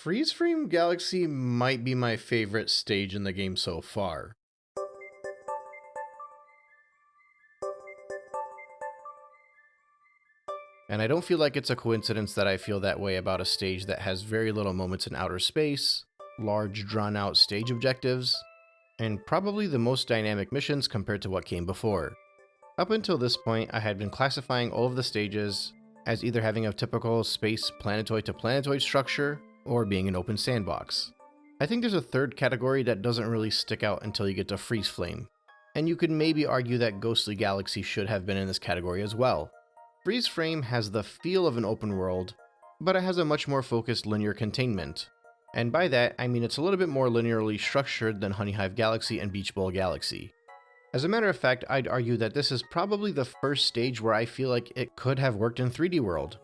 Freezeflame Galaxy might be my favorite stage in the game so far. And I don't feel like it's a coincidence that I feel that way about a stage that has very little moments in outer space, large drawn-out stage objectives, and probably the most dynamic missions compared to what came before. Up until this point, I had been classifying all of the stages as either having a typical space planetoid to planetoid structure, or being an open sandbox. I think there's a third category that doesn't really stick out until you get to Freezeflame, and you could maybe argue that Ghostly Galaxy should have been in this category as well. Freezeflame has the feel of an open world, but it has a much more focused linear containment. And by that, I mean it's a little bit more linearly structured than Honey Hive Galaxy and Beach Bowl Galaxy. As a matter of fact, I'd argue that this is probably the first stage where I feel like it could have worked in 3D World.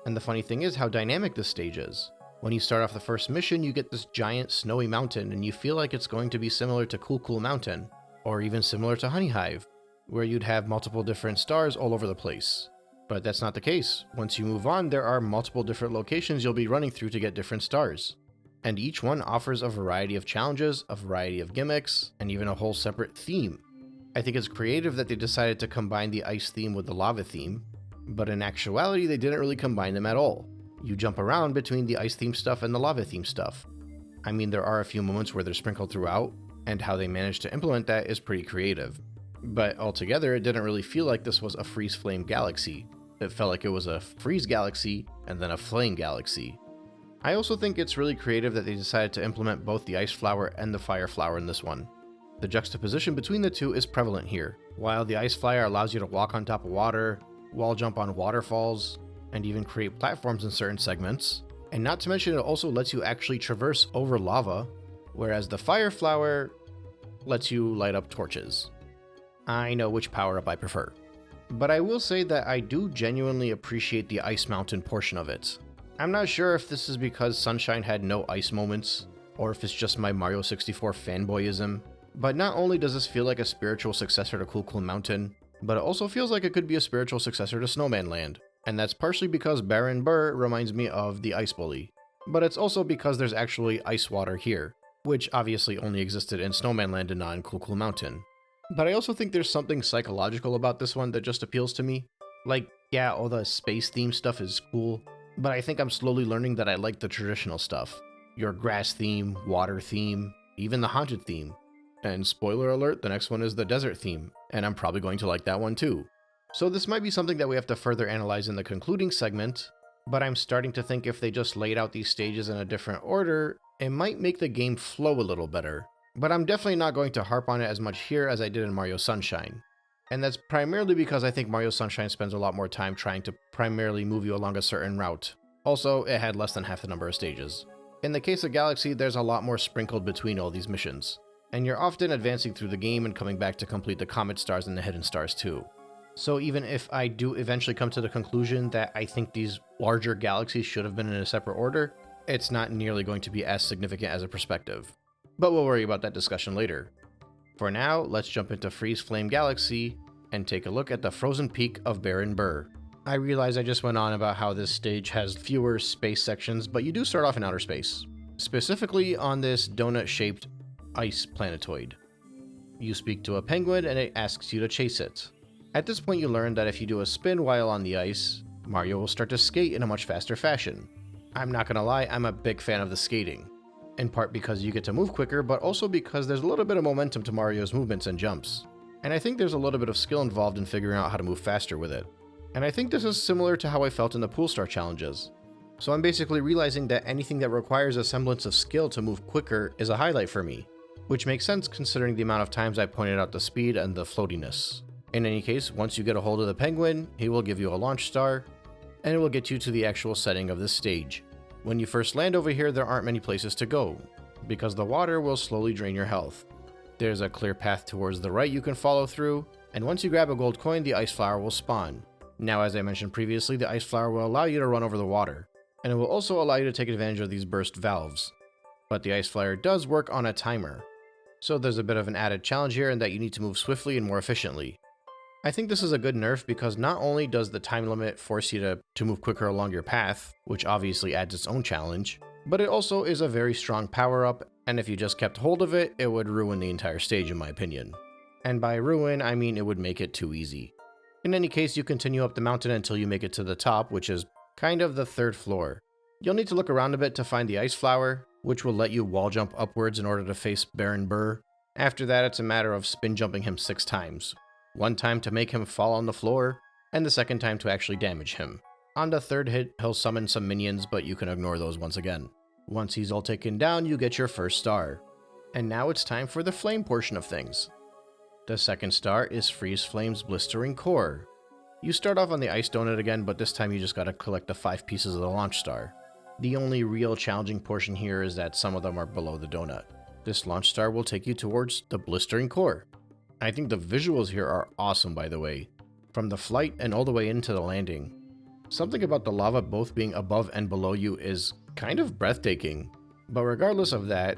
And the funny thing is how dynamic this stage is. When you start off the first mission, you get this giant snowy mountain, and you feel like it's going to be similar to Cool Mountain, or even similar to Honey Hive, where you'd have multiple different stars all over the place. But that's not the case. Once you move on, there are multiple different locations you'll be running through to get different stars. And each one offers a variety of challenges, a variety of gimmicks, and even a whole separate theme. I think it's creative that they decided to combine the ice theme with the lava theme, but in actuality they didn't really combine them at all. You jump around between the ice theme stuff and the lava theme stuff. I mean, there are a few moments where they're sprinkled throughout, and how they managed to implement that is pretty creative. But altogether, it didn't really feel like this was a Freezeflame Galaxy. It felt like it was a Freeze Galaxy and then a Flame Galaxy. I also think it's really creative that they decided to implement both the Ice Flower and the Fire Flower in this one. The juxtaposition between the two is prevalent here. While the Ice Flower allows you to walk on top of water, wall jump on waterfalls, and even create platforms in certain segments, and not to mention it also lets you actually traverse over lava, whereas the Fire Flower lets you light up torches. I know which power-up I prefer. But I will say that I do genuinely appreciate the Ice Mountain portion of it. I'm not sure if this is because Sunshine had no ice moments, or if it's just my Mario 64 fanboyism, but not only does this feel like a spiritual successor to Cool Mountain, but it also feels like it could be a spiritual successor to Snowman Land, and that's partially because Baron Burr reminds me of the Ice Bully. But it's also because there's actually ice water here, which obviously only existed in Snowman Land and not in Cool Mountain. But I also think there's something psychological about this one that just appeals to me. Like, yeah, all the space theme stuff is cool, but I think I'm slowly learning that I like the traditional stuff. Your grass theme, water theme, even the haunted theme. And spoiler alert, the next one is the desert theme, and I'm probably going to like that one too. So this might be something that we have to further analyze in the concluding segment, but I'm starting to think if they just laid out these stages in a different order, it might make the game flow a little better. But I'm definitely not going to harp on it as much here as I did in Mario Sunshine. And that's primarily because I think Mario Sunshine spends a lot more time trying to primarily move you along a certain route. Also, it had less than half the number of stages. In the case of Galaxy, there's a lot more sprinkled between all these missions, and you're often advancing through the game and coming back to complete the Comet Stars and the Hidden Stars too. So even if I do eventually come to the conclusion that I think these larger galaxies should have been in a separate order, it's not nearly going to be as significant as a perspective. But we'll worry about that discussion later. For now, let's jump into Freezeflame Galaxy and take a look at the frozen peak of Baron Burr. I realize I just went on about how this stage has fewer space sections, but you do start off in outer space. Specifically on this donut-shaped ice planetoid. You speak to a penguin and it asks you to chase it. At this point you learn that if you do a spin while on the ice, Mario will start to skate in a much faster fashion. I'm not gonna lie, I'm a big fan of the skating. In part because you get to move quicker, but also because there's a little bit of momentum to Mario's movements and jumps. And I think there's a little bit of skill involved in figuring out how to move faster with it. And I think this is similar to how I felt in the Pool Star challenges. So I'm basically realizing that anything that requires a semblance of skill to move quicker is a highlight for me, which makes sense considering the amount of times I pointed out the speed and the floatiness. In any case, once you get a hold of the penguin, he will give you a launch star, and it will get you to the actual setting of this stage. When you first land over here, there aren't many places to go, because the water will slowly drain your health. There's a clear path towards the right you can follow through, and once you grab a gold coin, the ice flower will spawn. Now, as I mentioned previously, the ice flower will allow you to run over the water, and it will also allow you to take advantage of these burst valves. But the ice flower does work on a timer, so there's a bit of an added challenge here in that you need to move swiftly and more efficiently. I think this is a good nerf because not only does the time limit force you to move quicker along your path, which obviously adds its own challenge, But it also is a very strong power-up, and if you just kept hold of it, it would ruin the entire stage in my opinion. And by ruin, I mean it would make it too easy. In any case, you continue up the mountain until you make it to the top, which is kind of the third floor. You'll need to look around a bit to find the ice flower, which will let you wall jump upwards in order to face Baron Burr. After that, it's a matter of spin jumping him 6 times. 1 time to make him fall on the floor, and the second time to actually damage him. On the third hit, he'll summon some minions, but you can ignore those once again. Once he's all taken down, you get your first star. And now it's time for the flame portion of things. The second star is Freezeflame's Blistering Core. You start off on the ice donut again, but this time you just gotta collect the 5 pieces of the launch star. The only real challenging portion here is that some of them are below the donut. This launch star will take you towards the Blistering Core. I think the visuals here are awesome, by the way, from the flight and all the way into the landing. Something about the lava both being above and below you is kind of breathtaking. But regardless of that,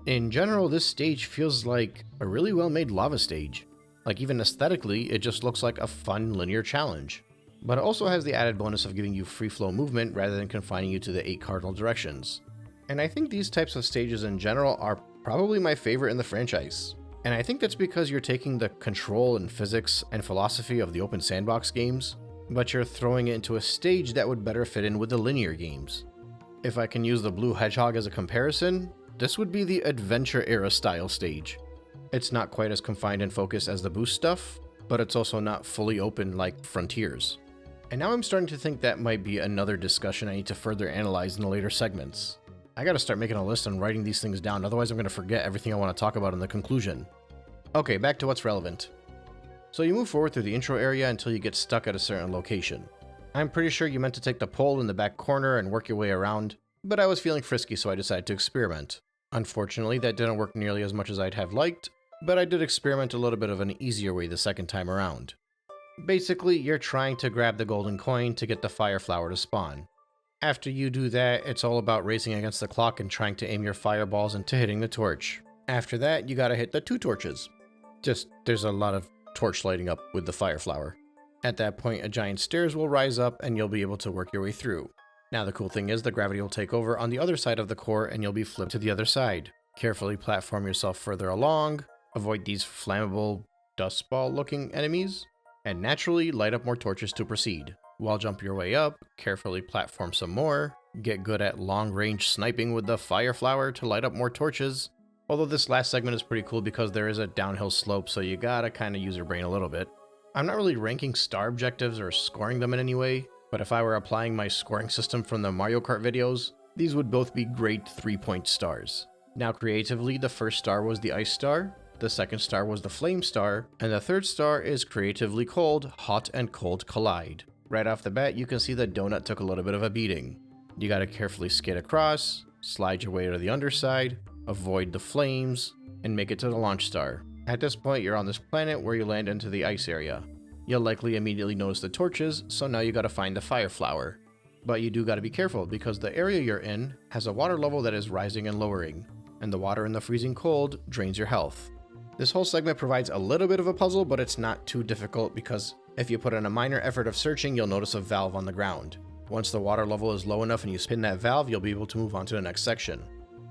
in general, this stage feels like a really well-made lava stage. Like, even aesthetically, it just looks like a fun linear challenge. But it also has the added bonus of giving you free flow movement rather than confining you to the 8 cardinal directions. And I think these types of stages in general are probably my favorite in the franchise. And I think that's because you're taking the control and physics and philosophy of the open sandbox games, but you're throwing it into a stage that would better fit in with the linear games. If I can use the Blue Hedgehog as a comparison, this would be the adventure era style stage. It's not quite as confined and focused as the Boost stuff, but it's also not fully open like Frontiers. And now I'm starting to think that might be another discussion I need to further analyze in the later segments. I gotta start making a list and writing these things down, otherwise I'm gonna forget everything I want to talk about in the conclusion. Okay, back to what's relevant. So you move forward through the intro area until you get stuck at a certain location. I'm pretty sure you meant to take the pole in the back corner and work your way around, but I was feeling frisky, so I decided to experiment. Unfortunately, that didn't work nearly as much as I'd have liked, but I did experiment a little bit of an easier way the second time around. Basically, you're trying to grab the golden coin to get the fire flower to spawn. After you do that, it's all about racing against the clock and trying to aim your fireballs into hitting the torch. After that, you gotta hit the 2 torches. There's a lot of torch lighting up with the fire flower. At that point, a giant stairs will rise up and you'll be able to work your way through. Now the cool thing is the gravity will take over on the other side of the core and you'll be flipped to the other side. Carefully platform yourself further along, avoid these flammable dust ball looking enemies, and naturally light up more torches to proceed. Wall jump your way up, carefully platform some more, get good at long range sniping with the fire flower to light up more torches. Although this last segment is pretty cool because there is a downhill slope, so you gotta kinda use your brain a little bit. I'm not really ranking star objectives or scoring them in any way, but if I were applying my scoring system from the Mario Kart videos, these would both be great 3-point stars. Now creatively, the first star was the ice star, the second star was the flame star, and the third star is creatively called hot and cold collide. Right off the bat, you can see the donut took a little bit of a beating. You gotta carefully skate across, slide your way to the underside, avoid the flames, and make it to the launch star. At this point, you're on this planet where you land into the ice area. You'll likely immediately notice the torches, so now you gotta find the fire flower. But you do gotta be careful because the area you're in has a water level that is rising and lowering, and the water in the freezing cold drains your health. This whole segment provides a little bit of a puzzle, but it's not too difficult because if you put in a minor effort of searching, you'll notice a valve on the ground. Once the water level is low enough and you spin that valve, you'll be able to move on to the next section,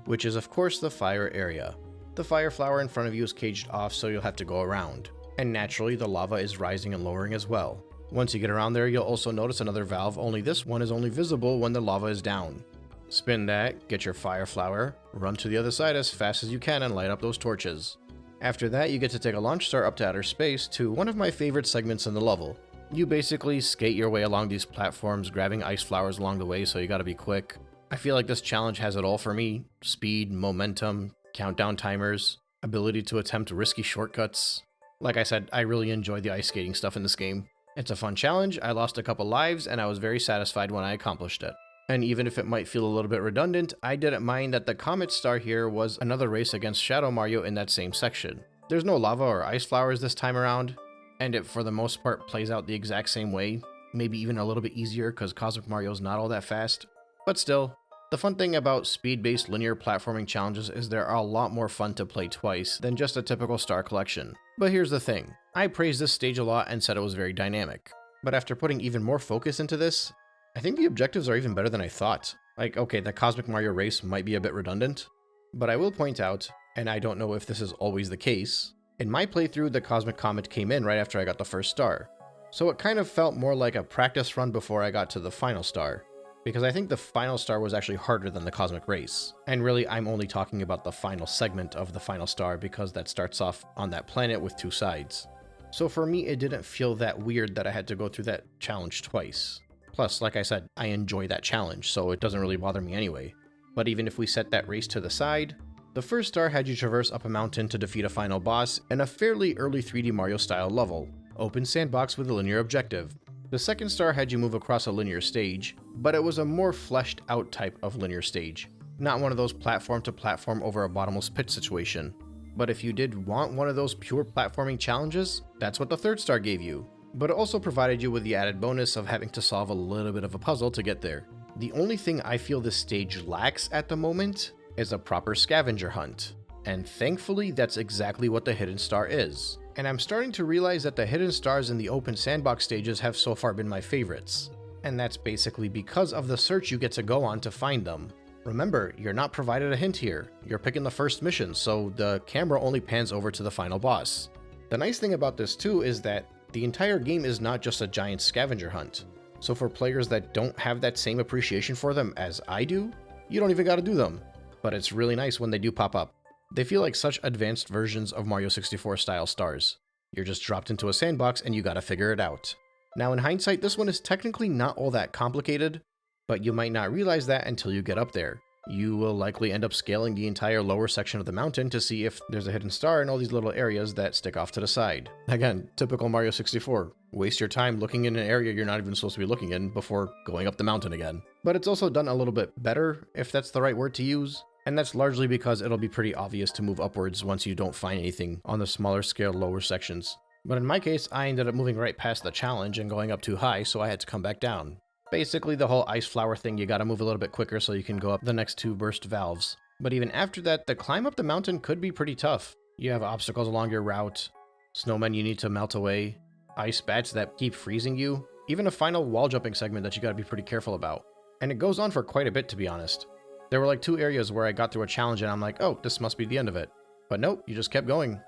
which is of course the fire area. The fire flower in front of you is caged off, so you'll have to go around. And naturally, the lava is rising and lowering as well. Once you get around there, you'll also notice another valve, only this one is only visible when the lava is down. Spin that, get your fire flower, run to the other side as fast as you can and light up those torches. After that, you get to take a launch star up to outer space to one of my favorite segments in the level. You basically skate your way along these platforms, grabbing ice flowers along the way, so you gotta be quick. I feel like this challenge has it all for me: speed, momentum, countdown timers, ability to attempt risky shortcuts. Like I said, I really enjoy the ice skating stuff in this game. It's a fun challenge, I lost a couple lives, and I was very satisfied when I accomplished it. And even if it might feel a little bit redundant, I didn't mind that the Comet Star here was another race against Shadow Mario in that same section. There's no lava or ice flowers this time around, and it for the most part plays out the exact same way, maybe even a little bit easier because Cosmic Mario's not all that fast. But still, the fun thing about speed-based linear platforming challenges is there are a lot more fun to play twice than just a typical star collection. But here's the thing, I praised this stage a lot and said it was very dynamic. But after putting even more focus into this, I think the objectives are even better than I thought. Like, okay, the Cosmic Mario race might be a bit redundant, but I will point out, and I don't know if this is always the case, in my playthrough, the Cosmic Comet came in right after I got the first star. So it kind of felt more like a practice run before I got to the final star, because I think the final star was actually harder than the Cosmic Race. And really, I'm only talking about the final segment of the final star because that starts off on that planet with 2 sides. So for me, it didn't feel that weird that I had to go through that challenge twice. Plus, like I said, I enjoy that challenge, so it doesn't really bother me anyway. But even if we set that race to the side, the first star had you traverse up a mountain to defeat a final boss in a fairly early 3D Mario style level, open sandbox with a linear objective. The second star had you move across a linear stage, but it was a more fleshed out type of linear stage, not one of those platform to platform over a bottomless pit situation. But if you did want one of those pure platforming challenges, that's what the third star gave you. But it also provided you with the added bonus of having to solve a little bit of a puzzle to get there. The only thing I feel this stage lacks at the moment is a proper scavenger hunt. And thankfully, that's exactly what the hidden star is. And I'm starting to realize that the hidden stars in the open sandbox stages have so far been my favorites. And that's basically because of the search you get to go on to find them. Remember, you're not provided a hint here. You're picking the first mission, so the camera only pans over to the final boss. The nice thing about this too is that the entire game is not just a giant scavenger hunt. So for players that don't have that same appreciation for them as I do, you don't even gotta do them. But it's really nice when they do pop up. They feel like such advanced versions of Mario 64 style stars. You're just dropped into a sandbox and you gotta figure it out. Now in hindsight, this one is technically not all that complicated, but you might not realize that until you get up there. You will likely end up scaling the entire lower section of the mountain to see if there's a hidden star in all these little areas that stick off to the side. Again, typical Mario 64. Waste your time looking in an area you're not even supposed to be looking in before going up the mountain again. But it's also done a little bit better, if that's the right word to use. And that's largely because it'll be pretty obvious to move upwards once you don't find anything on the smaller scale lower sections. But in my case, I ended up moving right past the challenge and going up too high, so I had to come back down. Basically the whole ice flower thing, you gotta move a little bit quicker so you can go up the next 2 burst valves. But even after that, the climb up the mountain could be pretty tough. You have obstacles along your route, snowmen you need to melt away, ice bats that keep freezing you, even a final wall jumping segment that you gotta be pretty careful about. And it goes on for quite a bit, to be honest. There were like 2 areas where I got through a challenge and I'm like, oh, this must be the end of it. But nope, you just kept going.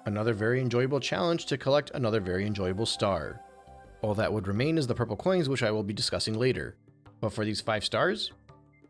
Another very enjoyable challenge to collect another very enjoyable star. All that would remain is the purple coins, which I will be discussing later. But for these 5 stars,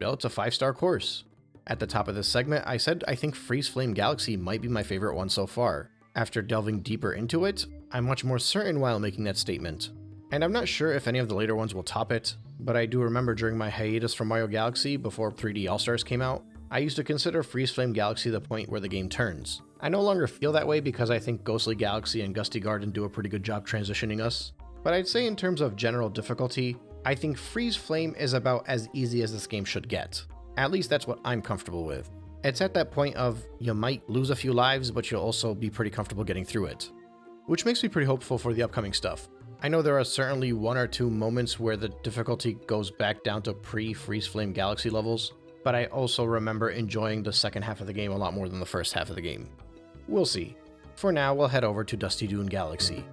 well, it's a 5-star course. At the top of this segment, I said I think Freezeflame Galaxy might be my favorite one so far. After delving deeper into it, I'm much more certain while making that statement. And I'm not sure if any of the later ones will top it, but I do remember during my hiatus from Mario Galaxy before 3D All-Stars came out, I used to consider Freezeflame Galaxy the point where the game turns. I no longer feel that way because I think Ghostly Galaxy and Gusty Garden do a pretty good job transitioning us. But I'd say in terms of general difficulty, I think Freezeflame is about as easy as this game should get. At least that's what I'm comfortable with. It's at that point of, you might lose a few lives, but you'll also be pretty comfortable getting through it. Which makes me pretty hopeful for the upcoming stuff. I know there are certainly 1 or 2 moments where the difficulty goes back down to pre-Freezeflame Galaxy levels, but I also remember enjoying the second half of the game a lot more than the first half of the game. We'll see. For now, we'll head over to Dusty Dune Galaxy.